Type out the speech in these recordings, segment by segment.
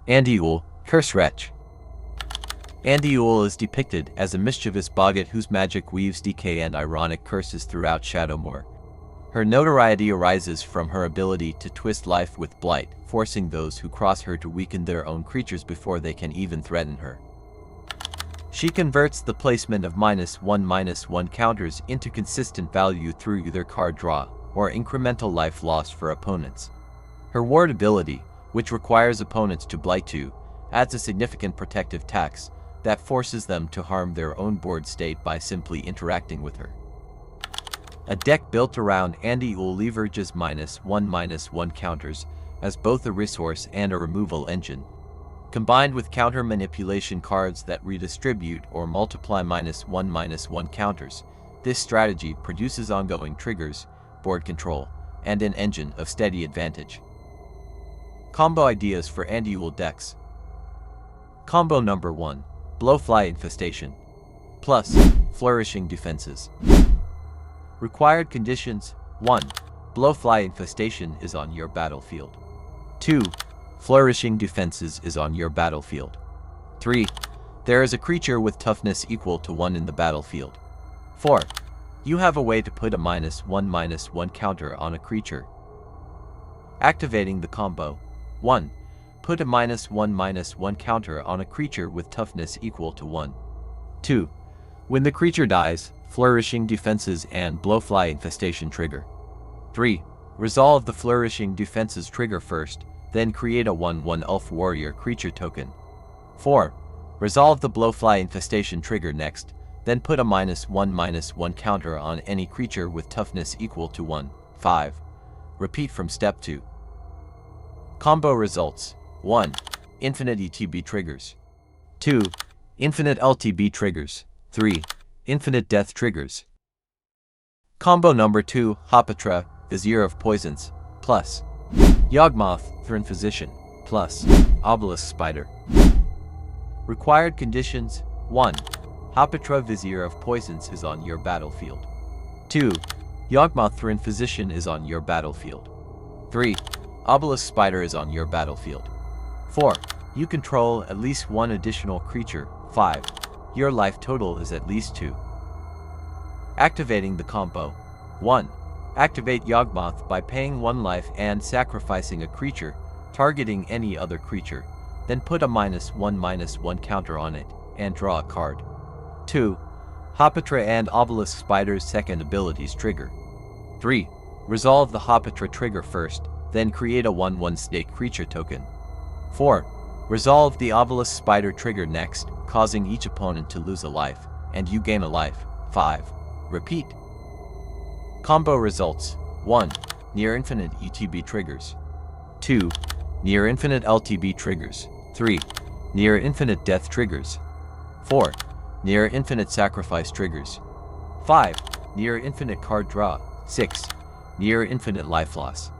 Auntie Ool, Cursewretch. Auntie Ool is depicted as a mischievous boggart whose magic weaves decay and ironic curses throughout Shadowmoor. Her notoriety arises from her ability to twist life with blight, forcing those who cross her to weaken their own creatures before they can even threaten her. She converts the placement of -1/-1 counters into consistent value through either card draw or incremental life loss for opponents. Her ward ability, which requires opponents to blight 2, adds a significant protective tax that forces them to harm their own board state by simply interacting with her. A deck built around Auntie Ool leverages -1/-1 counters as both a resource and a removal engine. Combined with counter manipulation cards that redistribute or multiply -1/-1 counters, this strategy produces ongoing triggers, board control, and an engine of steady advantage. Combo ideas for Auntie Ool decks. Combo number 1. Blowfly Infestation. Plus, Flourishing defenses. Required conditions: 1. Blowfly Infestation is on your battlefield. 2. Flourishing defenses is on your battlefield. 3. There is a creature with toughness equal to 1 in the battlefield. 4. You have a way to put a -1/-1 counter on a creature. Activating the combo: 1. Put a -1/-1 counter on a creature with toughness equal to 1. 2. When the creature dies, Flourishing defenses and Blowfly Infestation trigger. 3. Resolve the Flourishing defenses trigger first, then create a 1/1 elf warrior creature token. 4. Resolve the Blowfly Infestation trigger next, then put a -1/-1 counter on any creature with toughness equal to 1. 5. Repeat from step 2. Combo results: 1. Infinite ETB triggers. 2. Infinite LTB triggers. 3. Infinite death triggers. Combo number 2. Hapatra, Vizier of Poisons, plus Yawgmoth, Thran Physician, plus Obelisk Spider. Required conditions: 1. Hapatra, Vizier of Poisons is on your battlefield. 2. Yawgmoth, Thran Physician is on your battlefield. 3. Obelisk Spider is on your battlefield. 4. You control at least 1 additional creature. 5. Your life total is at least 2. Activating the combo: 1. Activate Yawgmoth by paying 1 life and sacrificing a creature, targeting any other creature, then put a -1/-1 counter on it, and draw a card. 2. Hapatra and Obelisk Spider's second abilities trigger. 3. Resolve the Hapatra trigger first, then create a 1/1 snake creature token. 4. Resolve the Obelisk Spider trigger next, causing each opponent to lose a life, and you gain a life. 5. Repeat. Combo results: 1. Near infinite ETB triggers. 2. Near infinite LTB triggers. 3. Near infinite death triggers. 4. Near infinite sacrifice triggers. 5. Near infinite card draw. 6. Near infinite life loss.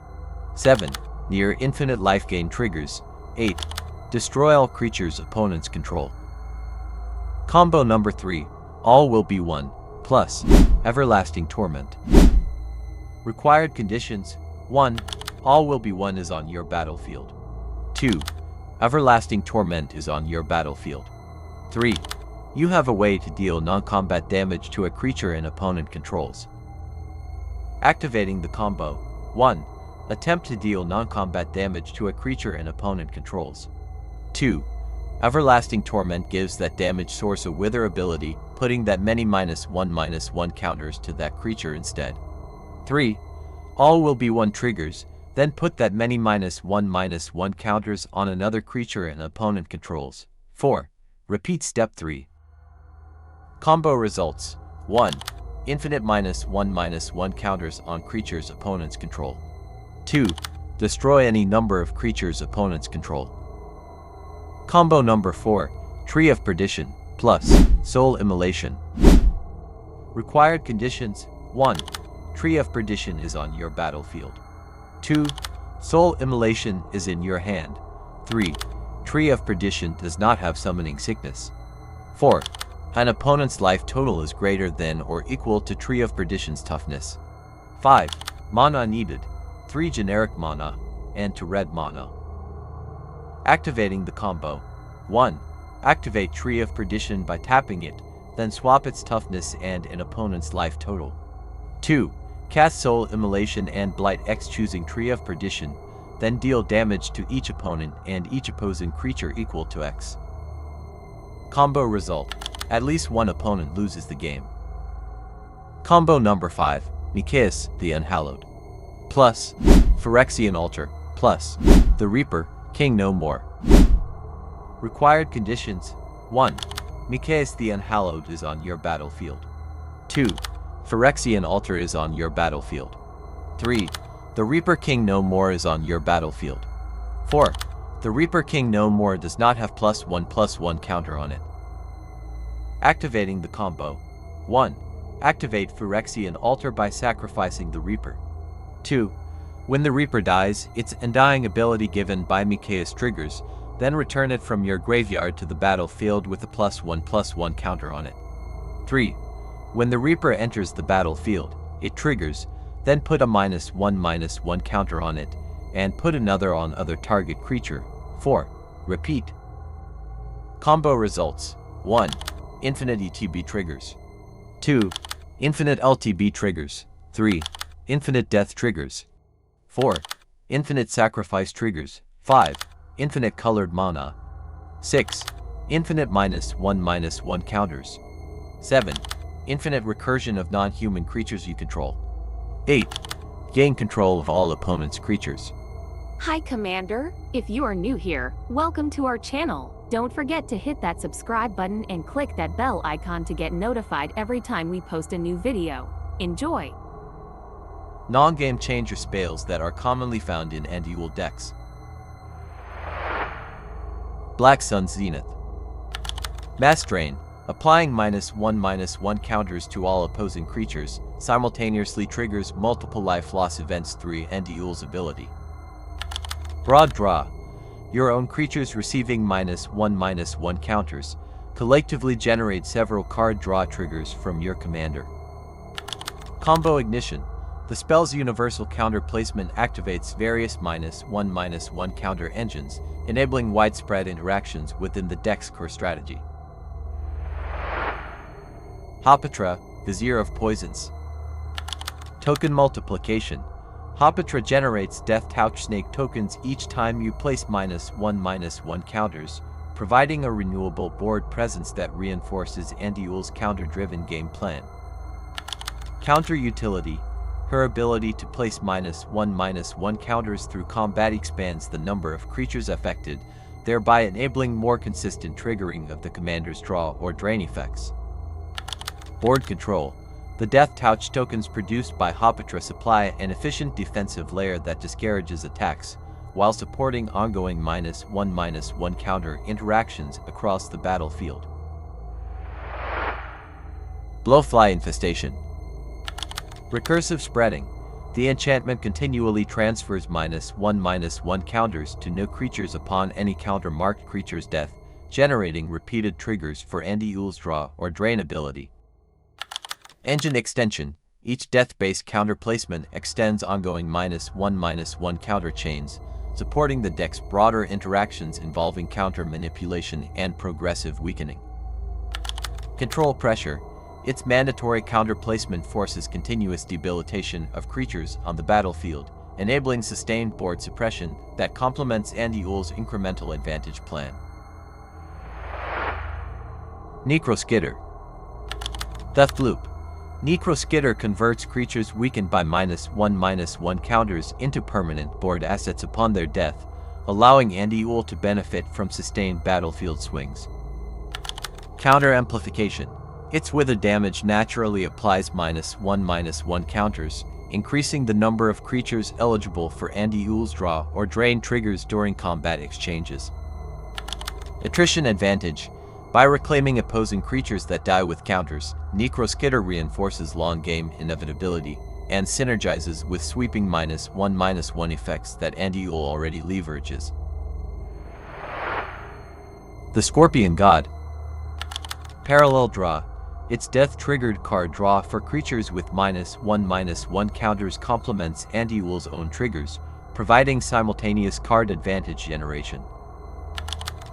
7. Near infinite life gain triggers. 8. Destroy all creatures opponents control. Combo number 3. All will be 1, plus Everlasting Torment. Required conditions: 1. All will be 1 is on your battlefield. 2. Everlasting Torment is on your battlefield. 3. You have a way to deal non-combat damage to a creature an opponent controls. Activating the combo: 1. Attempt to deal non-combat damage to a creature an opponent controls. 2. Everlasting Torment gives that damage source a wither ability, putting that many -1/-1 counters to that creature instead. 3. All will be 1 triggers, then put that many -1/-1 counters on another creature an opponent controls. 4. Repeat step 3. Combo results: 1. Infinite -1/-1 counters on creatures opponents control. 2. Destroy any number of creatures opponents control. Combo number 4. Tree of Perdition, plus Soul Immolation. Required conditions: 1. Tree of Perdition is on your battlefield. 2. Soul Immolation is in your hand. 3. Tree of Perdition does not have summoning sickness. 4. An opponent's life total is greater than or equal to Tree of Perdition's toughness. 5. Mana needed: 3 generic mana, and 2 red mana. Activating the combo. 1. Activate Tree of Perdition by tapping it, then swap its toughness and an opponent's life total. 2. Cast Soul Immolation and Blight X choosing Tree of Perdition, then deal damage to each opponent and each opposing creature equal to X. Combo result. At least one opponent loses the game. Combo number 5. Mikaeus, the Unhallowed. Plus, Phyrexian Altar. Plus, the Reaper, King No More. Required conditions. 1. Mikaeus the Unhallowed is on your battlefield. 2. Phyrexian Altar is on your battlefield. 3. The Reaper King No More is on your battlefield. 4. The Reaper King No More does not have +1/+1 counter on it. Activating the combo. 1. Activate Phyrexian Altar by sacrificing the Reaper. 2. When the Reaper dies, its Undying ability given by Mikaeus triggers, then return it from your graveyard to the battlefield with a +1/+1 counter on it. 3. When the Reaper enters the battlefield, it triggers, then put a -1/-1 counter on it, and put another on other target creature. 4. Repeat. Combo results. 1. Infinite ETB triggers. 2. Infinite LTB triggers. 3. Infinite Death triggers. 4. Infinite Sacrifice triggers. 5. Infinite Colored Mana. 6. Infinite -1/-1 counters. 7. Infinite recursion of non-human creatures you control. 8. Gain control of all opponents' creatures. Hi Commander, if you are new here, welcome to our channel. Don't forget to hit that subscribe button and click that bell icon to get notified every time we post a new video. Enjoy! Non-game changer spells that are commonly found in Auntie Ool decks. Black Sun Zenith. Mass Drain. Applying -1/-1 counters to all opposing creatures, simultaneously triggers multiple life loss events through Auntie Ool's ability. Broad Draw. Your own creatures receiving -1/-1 counters, collectively generate several card draw triggers from your commander. Combo Ignition. The spell's universal counter placement activates various -1/-1 counter engines, enabling widespread interactions within the deck's core strategy. Hapatra, Vizier of Poisons. Token Multiplication. Hapatra generates Death Touch Snake tokens each time you place -1/-1 counters, providing a renewable board presence that reinforces Auntie Ool's counter-driven game plan. Counter Utility. Her ability to place -1/-1 counters through combat expands the number of creatures affected, thereby enabling more consistent triggering of the commander's draw or drain effects. Board Control. The Death Touch tokens produced by Hapatra supply an efficient defensive layer that discourages attacks, while supporting ongoing -1/-1 counter interactions across the battlefield. Blowfly Infestation. Recursive Spreading. The enchantment continually transfers -1/-1 counters to no creatures upon any counter-marked creature's death, generating repeated triggers for Auntie Ool's draw or drain ability. Engine Extension. Each death-based counter placement extends ongoing -1/-1 counter chains, supporting the deck's broader interactions involving counter manipulation and progressive weakening. Control Pressure. Its mandatory counter placement forces continuous debilitation of creatures on the battlefield, enabling sustained board suppression that complements Auntie Ool's incremental advantage plan. Necroskitter. Theft Loop. Necroskitter converts creatures weakened by -1/-1 counters into permanent board assets upon their death, allowing Auntie Ool to benefit from sustained battlefield swings. Counter Amplification. Its wither damage naturally applies -1/-1 counters, increasing the number of creatures eligible for Auntie Ool's draw or drain triggers during combat exchanges. Attrition Advantage. By reclaiming opposing creatures that die with counters, Necroskitter reinforces long-game inevitability and synergizes with sweeping -1/-1 effects that Auntie Ool already leverages. The Scorpion God. Parallel Draw. Its death-triggered card draw for creatures with -1/-1 counters complements Auntie Ool's own triggers, providing simultaneous card advantage generation.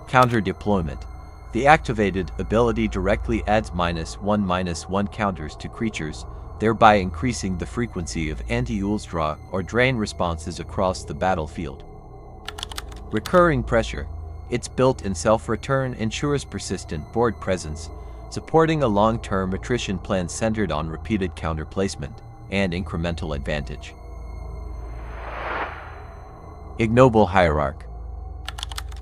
Counter deployment. The activated ability directly adds -1/-1 counters to creatures, thereby increasing the frequency of Auntie Ool's draw or drain responses across the battlefield. Recurring pressure. Its built-in self-return ensures persistent board presence, supporting a long-term attrition plan centered on repeated counter placement and incremental advantage. Ignoble Hierarch.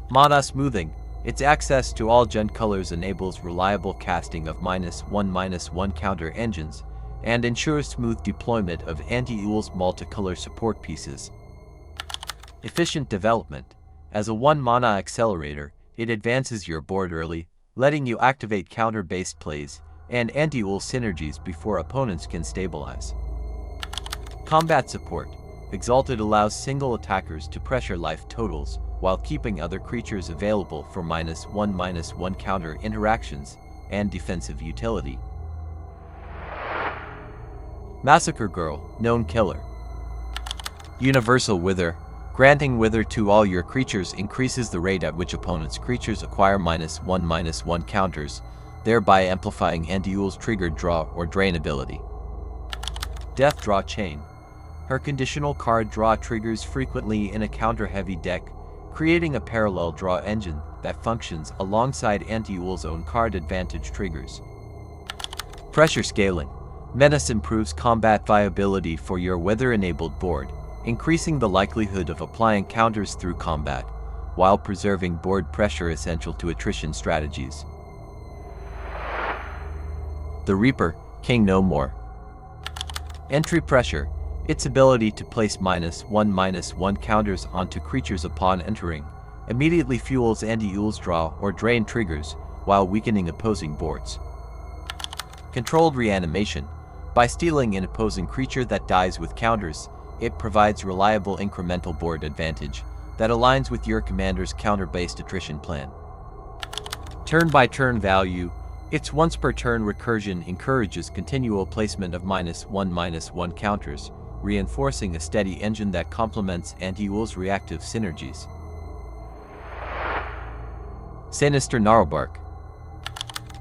Mana smoothing. Its access to all gen colors enables reliable casting of -1/-1 counter engines and ensures smooth deployment of Auntie Ool's multicolor support pieces. Efficient development. As a 1 mana accelerator, it advances your board early, letting you activate counter-based plays and Auntie Ool synergies before opponents can stabilize. Combat support. Exalted allows single attackers to pressure life totals while keeping other creatures available for -1/-1 counter interactions and defensive utility. Massacre Girl, known killer. Universal Wither. Granting Wither to all your creatures increases the rate at which opponents' creatures acquire -1/-1 counters, thereby amplifying Auntie Ool's triggered draw or drain ability. Death Draw Chain. Her conditional card draw triggers frequently in a counter-heavy deck, creating a parallel draw engine that functions alongside Auntie Ool's own card advantage triggers. Pressure Scaling. Menace improves combat viability for your Wither-enabled board, increasing the likelihood of applying counters through combat, while preserving board pressure essential to attrition strategies. The Reaper, King No More. Entry Pressure. Its ability to place -1/-1 counters onto creatures upon entering immediately fuels Auntie Ool's draw or drain triggers while weakening opposing boards. Controlled Reanimation. By stealing an opposing creature that dies with counters, it provides reliable incremental board advantage that aligns with your commander's counter-based attrition plan. Turn-by-turn value. Its once-per-turn recursion encourages continual placement of -1/-1 counters, reinforcing a steady engine that complements Auntie Ool's reactive synergies. Sinister Gnarlbark.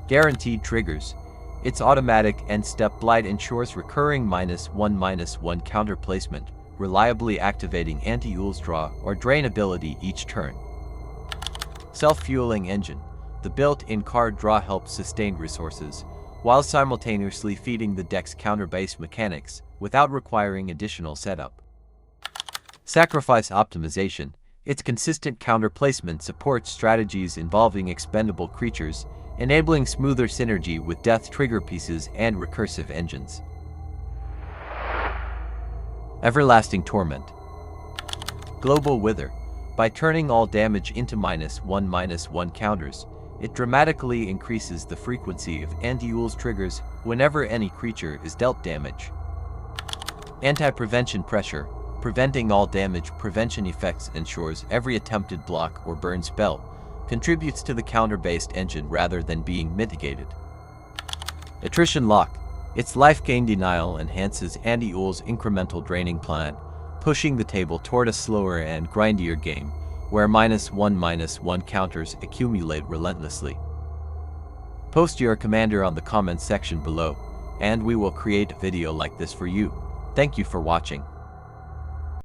Guaranteed triggers. Its automatic end-step blight ensures recurring -1/-1 counter placement, reliably activating Auntie Ool's draw or drain ability each turn. Self-fueling engine. The built-in card draw helps sustain resources, while simultaneously feeding the deck's counter-based mechanics without requiring additional setup. Sacrifice Optimization. Its consistent counter placement supports strategies involving expendable creatures, enabling smoother synergy with death trigger pieces and recursive engines. Everlasting Torment. Global Wither. By turning all damage into -1/-1 counters, it dramatically increases the frequency of Auntie Ool's triggers whenever any creature is dealt damage. Anti-Prevention Pressure. Preventing all damage prevention effects ensures every attempted block or burn spell contributes to the counter-based engine rather than being mitigated. Attrition Lock. Its life gain denial enhances Auntie Ool's incremental draining plan, pushing the table toward a slower and grindier game, where -1/-1 counters accumulate relentlessly. Post your commander on the comments section below, and we will create a video like this for you. Thank you for watching.